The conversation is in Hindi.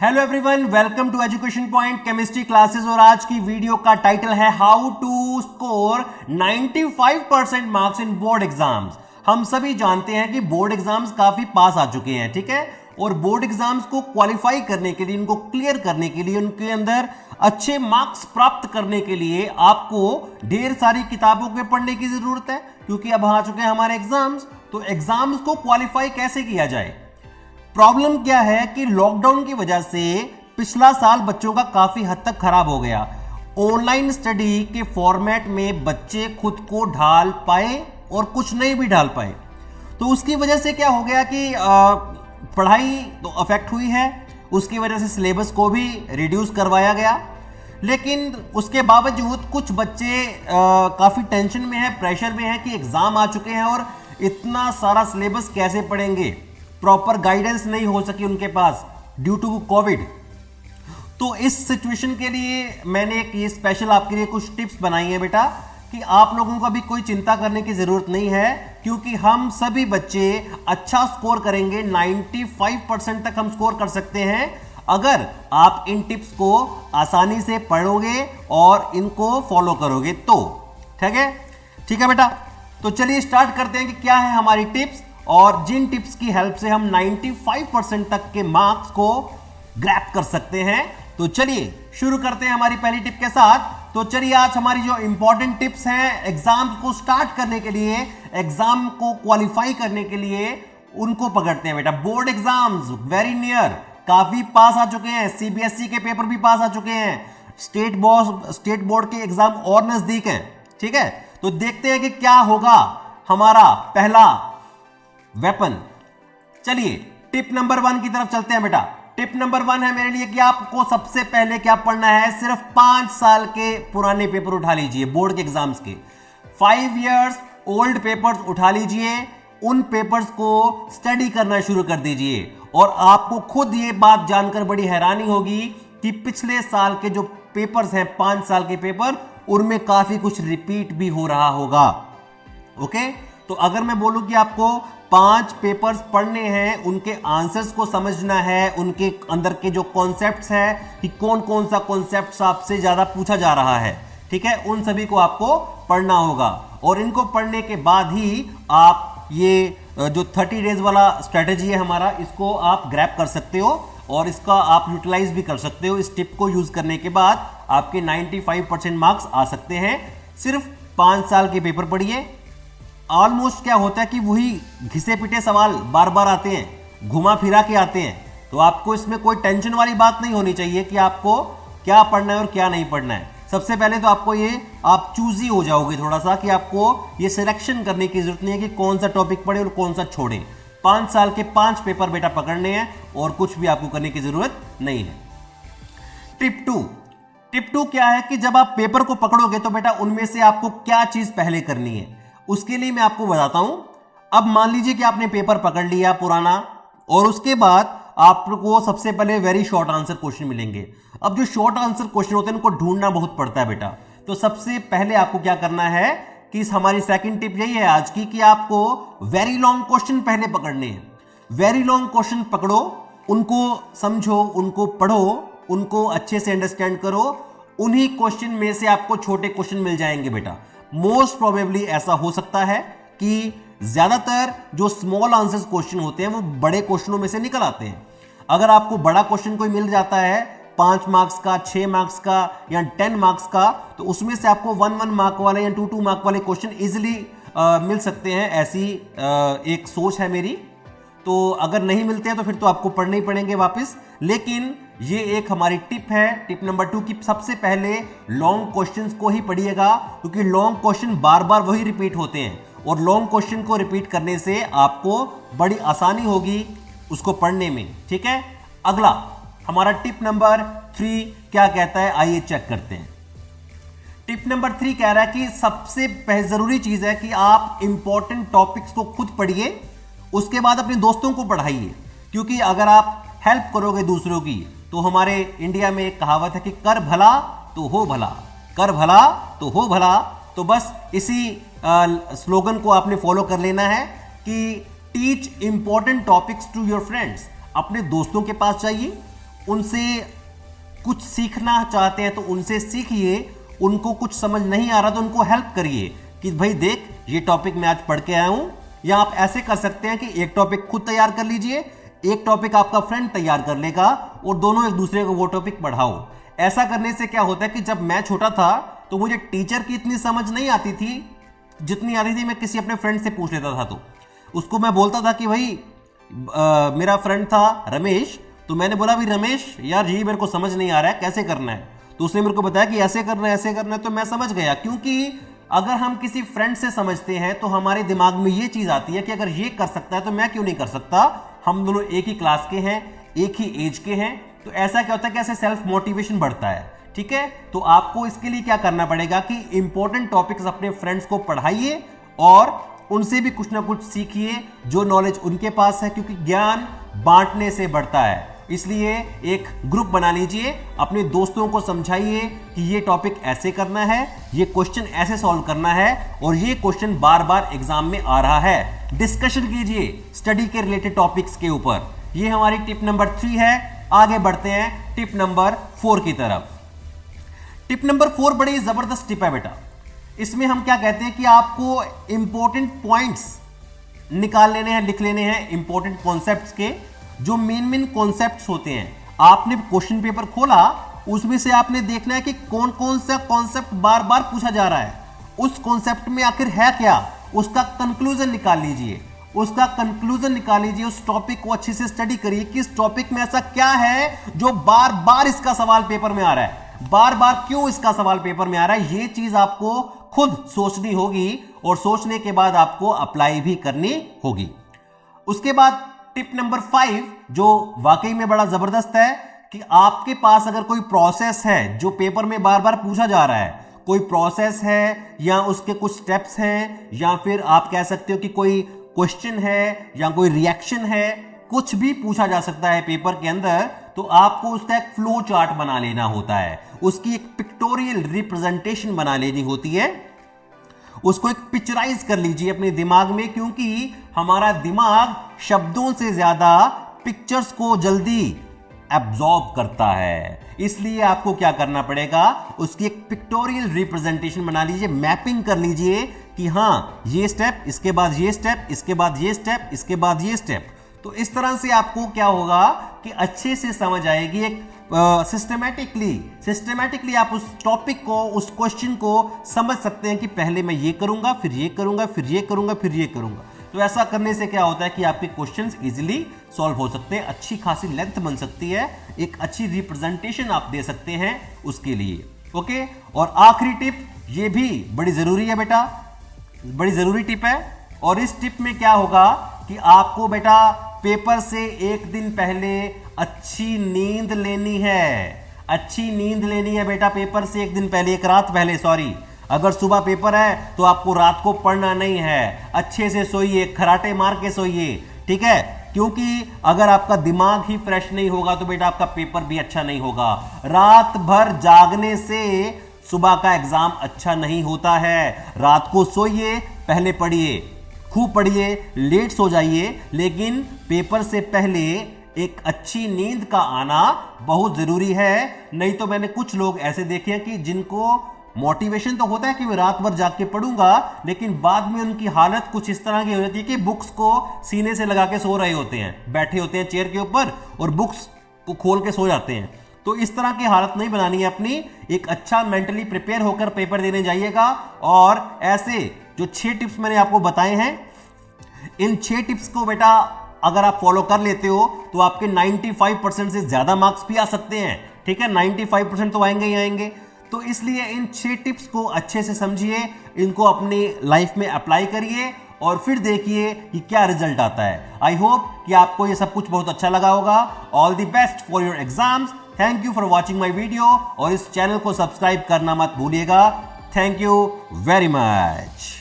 Hello everyone, welcome to education point chemistry classes. और आज की वीडियो का टाइटल है how to score 95% marks in board exams. हम सभी जानते हैं कि बोर्ड एग्जाम्स काफी पास आ चुके हैं, ठीक है। और बोर्ड एग्जाम्स को क्वालिफाई करने के लिए, उनको क्लियर करने के लिए, उनके अंदर अच्छे मार्क्स प्राप्त करने के लिए आपको ढेर सारी किताबों के पढ़ने की जरूरत है, क्योंकि अब आ चुके हैं हमारे एग्जाम्स। तो एग्जाम्स को क्वालिफाई कैसे किया जाए? प्रॉब्लम क्या है कि लॉकडाउन की वजह से पिछला साल बच्चों का काफी हद तक खराब हो गया। ऑनलाइन स्टडी के फॉर्मेट में बच्चे खुद को ढाल पाए और कुछ नहीं भी ढाल पाए। तो उसकी वजह से क्या हो गया कि पढ़ाई तो अफेक्ट हुई है, उसकी वजह से सिलेबस को भी रिड्यूस करवाया गया। लेकिन उसके बावजूद कुछ बच्चे काफी टेंशन में है, प्रेशर में है कि एग्जाम आ चुके हैं और इतना सारा सिलेबस कैसे पढ़ेंगे। प्रॉपर गाइडेंस नहीं हो सकी उनके पास ड्यू टू कोविड। तो इस सिचुएशन के लिए मैंने एक ये स्पेशल आपके लिए कुछ टिप्स बनाई हैं बेटा, कि आप लोगों को अभी कोई चिंता करने की जरूरत नहीं है, क्योंकि हम सभी बच्चे अच्छा स्कोर करेंगे। 95% तक हम स्कोर कर सकते हैं अगर आप इन टिप्स को आसानी से पढ़ोगे और इनको फॉलो करोगे तो। ठीक है बेटा। तो चलिए स्टार्ट करते हैं कि क्या है हमारी टिप्स, और जिन टिप्स की हेल्प से हम 95% तक के मार्क्स को ग्रैब कर सकते हैं। तो चलिए शुरू करते हैं हमारी पहली टिप के साथ। तो चलिए आज हमारी जो इंपॉर्टेंट टिप्स हैं एग्जाम को स्टार्ट करने के लिए, एग्जाम को क्वालिफाई करने के लिए, उनको पकड़ते हैं बेटा। बोर्ड एग्जाम्स वेरी नियर, काफी पास आ चुके हैं। सीबीएसई के पेपर भी पास आ चुके हैं, स्टेट बोर्ड के एग्जाम और नजदीक हैं, ठीक है। तो देखते हैं कि क्या होगा हमारा पहला वेपन। चलिए टिप नंबर 1 की तरफ चलते हैं बेटा। टिप नंबर 1 है मेरे लिए कि आपको सबसे पहले क्या पढ़ना है, सिर्फ 5 साल के पुराने पेपर उठा लीजिए बोर्ड के एग्जाम्स के। 5 इयर्स ओल्ड पेपर्स उठा लीजिए, उन पेपर्स को स्टडी करना शुरू कर दीजिए। और आपको खुद ये बात जानकर बड़ी हैरानी होगी कि पिछले साल के जो पेपर्स हैं, 5 साल के पेपर, उनमें काफी कुछ रिपीट भी हो रहा होगा। ओके, तो अगर मैं बोलूं कि आपको 5 पेपर्स पढ़ने हैं, उनके आंसर्स को समझना है, उनके अंदर के जो कॉन्सेप्ट्स हैं कि कौन कौन सा कॉन्सेप्ट्स आपसे ज्यादा पूछा जा रहा है, ठीक है, उन सभी को आपको पढ़ना होगा। और इनको पढ़ने के बाद ही आप ये जो 30 डेज वाला स्ट्रेटेजी है हमारा, इसको आप ग्रैब कर सकते हो और इसका आप यूटिलाइज भी कर सकते हो। इस टिप को यूज करने के बाद आपके 95% मार्क्स आ सकते हैं। सिर्फ 5 साल के पेपर पढ़िए। ऑलमोस्ट क्या होता है कि वही घिसे पिटे सवाल बार बार आते हैं, घुमा फिरा के आते हैं। तो आपको इसमें कोई टेंशन वाली बात नहीं होनी चाहिए कि आपको क्या पढ़ना है और क्या नहीं पढ़ना है। सबसे पहले तो आपको ये आप चूजी हो जाओगे थोड़ा सा, कि आपको ये सिलेक्शन करने की जरूरत नहीं है कि कौन सा टॉपिक पढ़े और कौन सा छोड़े। 5 साल के 5 पेपर बेटा पकड़ने हैं और कुछ भी आपको करने की जरूरत नहीं है। टिप 2 क्या है कि जब आप पेपर को पकड़ोगे तो बेटा उनमें से आपको क्या चीज पहले करनी है, उसके लिए मैं आपको बताता हूं। अब मान लीजिए कि आपने पेपर पकड़ लिया पुराना, और उसके बाद आपको सबसे पहले वेरी शॉर्ट आंसर क्वेश्चन मिलेंगे। अब जो शॉर्ट आंसर क्वेश्चन होते हैं उनको ढूंढना बहुत पड़ता है बेटा। तो सबसे पहले आपको क्या करना है कि हमारी सेकंड टिप यही है आज की, कि आपको वेरी लॉन्ग क्वेश्चन पहले पकड़ने हैं। वेरी लॉन्ग क्वेश्चन पकड़ो, उनको समझो, उनको पढ़ो, उनको अच्छे से अंडरस्टैंड करो। उन्हीं क्वेश्चन में से आपको छोटे क्वेश्चन मिल जाएंगे बेटा। मोस्ट प्रोबेबली ऐसा हो सकता है कि ज्यादातर जो स्मॉल आंसर्स क्वेश्चन होते हैं वो बड़े क्वेश्चनों में से निकल आते हैं। अगर आपको बड़ा क्वेश्चन कोई मिल जाता है 5 मार्क्स का, 6 मार्क्स का या 10 मार्क्स का, तो उसमें से आपको 1 मार्क वाले या 2 मार्क वाले क्वेश्चन इजिली मिल सकते हैं। ऐसी एक सोच है मेरी। तो अगर नहीं मिलते हैं तो फिर तो आपको पढ़ने ही पड़ेंगे वापस। लेकिन ये एक हमारी टिप है, टिप नंबर 2 की सबसे पहले लॉन्ग क्वेश्चंस को ही पढ़िएगा, क्योंकि लॉन्ग क्वेश्चन बार बार वही रिपीट होते हैं और लॉन्ग क्वेश्चन को रिपीट करने से आपको बड़ी आसानी होगी उसको पढ़ने में, ठीक है। अगला हमारा टिप नंबर 3 क्या कहता है, आइए चेक करते हैं। टिप नंबर 3 कह रहा है कि सबसे जरूरी चीज है कि आप इंपॉर्टेंट टॉपिक्स को खुद पढ़िए, उसके बाद अपने दोस्तों को पढ़ाइए। क्योंकि अगर आप हेल्प करोगे दूसरों की, तो हमारे इंडिया में एक कहावत है कि कर भला तो हो भला, कर भला तो हो भला। तो बस इसी स्लोगन को आपने फॉलो कर लेना है कि teach important topics to your friends. अपने दोस्तों के पास जाइए, उनसे कुछ सीखना चाहते हैं तो उनसे सीखिए, उनको कुछ समझ नहीं आ रहा तो उनको हेल्प करिए कि भाई देख ये टॉपिक मैं आज पढ़ के आया हूं। या आप ऐसे कर सकते हैं कि एक टॉपिक खुद तैयार कर लीजिए, एक टॉपिक आपका फ्रेंड तैयार कर लेगा और दोनों एक दूसरे को वो टॉपिक पढ़ाओ। ऐसा करने से क्या होता है कि जब मैं छोटा था तो मुझे टीचर की इतनी समझ नहीं आती थी, जितनी आती थी मैं किसी अपने फ्रेंड से पूछ लेता था। तो उसको मैं बोलता था कि भाई मेरा फ्रेंड था रमेश, तो मैंने बोला भाई रमेश यार ये मेरे को समझ नहीं आ रहा है कैसे करना है, तो उसने मेरे को बताया कि ऐसे करना है ऐसे करना है, तो मैं समझ गया। क्योंकि अगर हम किसी फ्रेंड से समझते हैं तो हमारे दिमाग में ये चीज आती है कि अगर ये कर सकता है तो मैं क्यों नहीं कर सकता, हम दोनों एक ही क्लास के हैं, एक ही एज के हैं। तो ऐसा क्या होता है कि ऐसे सेल्फ मोटिवेशन बढ़ता है। ठीक है, तो आपको इसके लिए क्या करना पड़ेगा कि इंपॉर्टेंट टॉपिक्स अपने फ्रेंड्स को पढ़ाइए और उनसे भी कुछ ना कुछ सीखिए जो नॉलेज उनके पास है, क्योंकि ज्ञान बांटने से बढ़ता है। इसलिए एक ग्रुप बना लीजिए, अपने दोस्तों को समझाइए कि ये टॉपिक ऐसे करना है, ये क्वेश्चन ऐसे सॉल्व करना है और ये क्वेश्चन बार बार एग्जाम में आ रहा है। डिस्कशन कीजिए स्टडी के रिलेटेड टॉपिक्स के ऊपर। ये हमारी टिप नंबर 3 है। आगे बढ़ते हैं टिप नंबर 4 की तरफ। टिप नंबर 4 बड़ी जबरदस्त टिप है बेटा। इसमें हम क्या कहते हैं कि आपको इंपॉर्टेंट पॉइंट्स निकाल लेने हैं, लिख लेने हैं इंपॉर्टेंट कॉन्सेप्ट्स के, जो मेन कॉन्सेप्ट्स होते हैं। आपने क्वेश्चन पेपर खोला, उसमें से आपने देखना है कि कौन कौन सा कॉन्सेप्ट बार बार पूछा जा रहा है, उस कॉन्सेप्ट में आखिर है क्या, उसका कंक्लूजन निकाल लीजिए। उसका कंक्लूजन निकाल लीजिए, उस टॉपिक को अच्छे से स्टडी करिए कि इस टॉपिक में ऐसा क्या है जो बार बार इसका सवाल पेपर में आ रहा है, बार बार क्यों इसका सवाल पेपर में आ रहा है। ये चीज आपको खुद सोचनी होगी और सोचने के बाद आपको अप्लाई भी करनी होगी। उसके बाद टिप नंबर 5 जो वाकई में बड़ा जबरदस्त है कि आपके पास अगर कोई प्रोसेस है जो पेपर में बार बार पूछा जा रहा है, कोई प्रोसेस है या उसके कुछ स्टेप्स हैं या फिर आप कह सकते हो कि कोई क्वेश्चन है या कोई रिएक्शन है, कुछ भी पूछा जा सकता है पेपर के अंदर, तो आपको उसका एक फ्लो चार्ट बना लेना होता है, उसकी एक पिक्टोरियल रिप्रेजेंटेशन बना लेनी होती है, उसको एक पिक्चराइज कर लीजिए अपने दिमाग में, क्योंकि हमारा दिमाग शब्दों से ज्यादा पिक्चर्स को जल्दी एब्जॉर्ब करता है। इसलिए आपको क्या करना पड़ेगा, उसकी एक पिक्टोरियल रिप्रेजेंटेशन बना लीजिए, मैपिंग कर लीजिए कि हाँ ये स्टेप, इसके बाद ये स्टेप, इसके बाद ये स्टेप, इसके बाद ये स्टेप। तो इस तरह से आपको क्या होगा कि अच्छे से समझ आएगी, एक सिस्टमैटिकली आप उस टॉपिक को, उस क्वेश्चन को समझ सकते हैं कि पहले मैं ये करूंगा, फिर ये करूंगा, फिर ये करूंगा, फिर ये करूंगा। तो ऐसा करने से क्या होता है कि आपके क्वेश्चंस इजीली सॉल्व हो सकते हैं, अच्छी खासी लेंथ बन सकती है, एक अच्छी रिप्रेजेंटेशन आप दे सकते हैं उसके लिए। ओके, और आखिरी टिप, ये भी बड़ी जरूरी है बेटा, बड़ी जरूरी टिप है। और इस टिप में क्या होगा कि आपको बेटा पेपर से एक दिन पहले अच्छी नींद लेनी है, अच्छी नींद लेनी है बेटा पेपर से एक दिन पहले, एक रात पहले, सॉरी। अगर सुबह पेपर है तो आपको रात को पढ़ना नहीं है, अच्छे से सोइए, खराटे मार के सोइए, ठीक है, क्योंकि अगर आपका दिमाग ही फ्रेश नहीं होगा तो बेटा आपका पेपर भी अच्छा नहीं होगा। रात भर जागने से सुबह का एग्जाम अच्छा नहीं होता है। रात को सोइए, पहले पढ़िए, खूब पढ़िए, लेट सो जाइए, लेकिन पेपर से पहले एक अच्छी नींद का आना बहुत जरूरी है। नहीं तो मैंने कुछ लोग ऐसे देखे हैं कि जिनको मोटिवेशन तो होता है कि मैं रात भर जाग के पढ़ूंगा, लेकिन बाद में उनकी हालत कुछ इस तरह की हो जाती है कि बुक्स को सीने से लगा के सो रहे होते हैं, बैठे होते हैं चेयर के ऊपर और बुक्स को खोल के सो जाते हैं। तो इस तरह की हालत नहीं बनानी है अपनी, एक अच्छा मेंटली प्रिपेयर होकर पेपर देने जाइएगा। और ऐसे जो 6 टिप्स मैंने आपको बताए हैं, इन 6 टिप्स को बेटा अगर आप फॉलो कर लेते हो तो आपके 95% से ज्यादा मार्क्स भी आ सकते हैं। ठीक है, 95% तो आएंगे ही आएंगे। तो इसलिए इन 6 टिप्स को अच्छे से समझिए, इनको अपनी लाइफ में अप्लाई करिए और फिर देखिए कि क्या रिजल्ट आता है। आई होप कि आपको ये सब कुछ बहुत अच्छा लगा होगा। All the best for your exams. Thank you for watching my video और इस चैनल को सब्सक्राइब करना मत भूलिएगा। Thank you very much.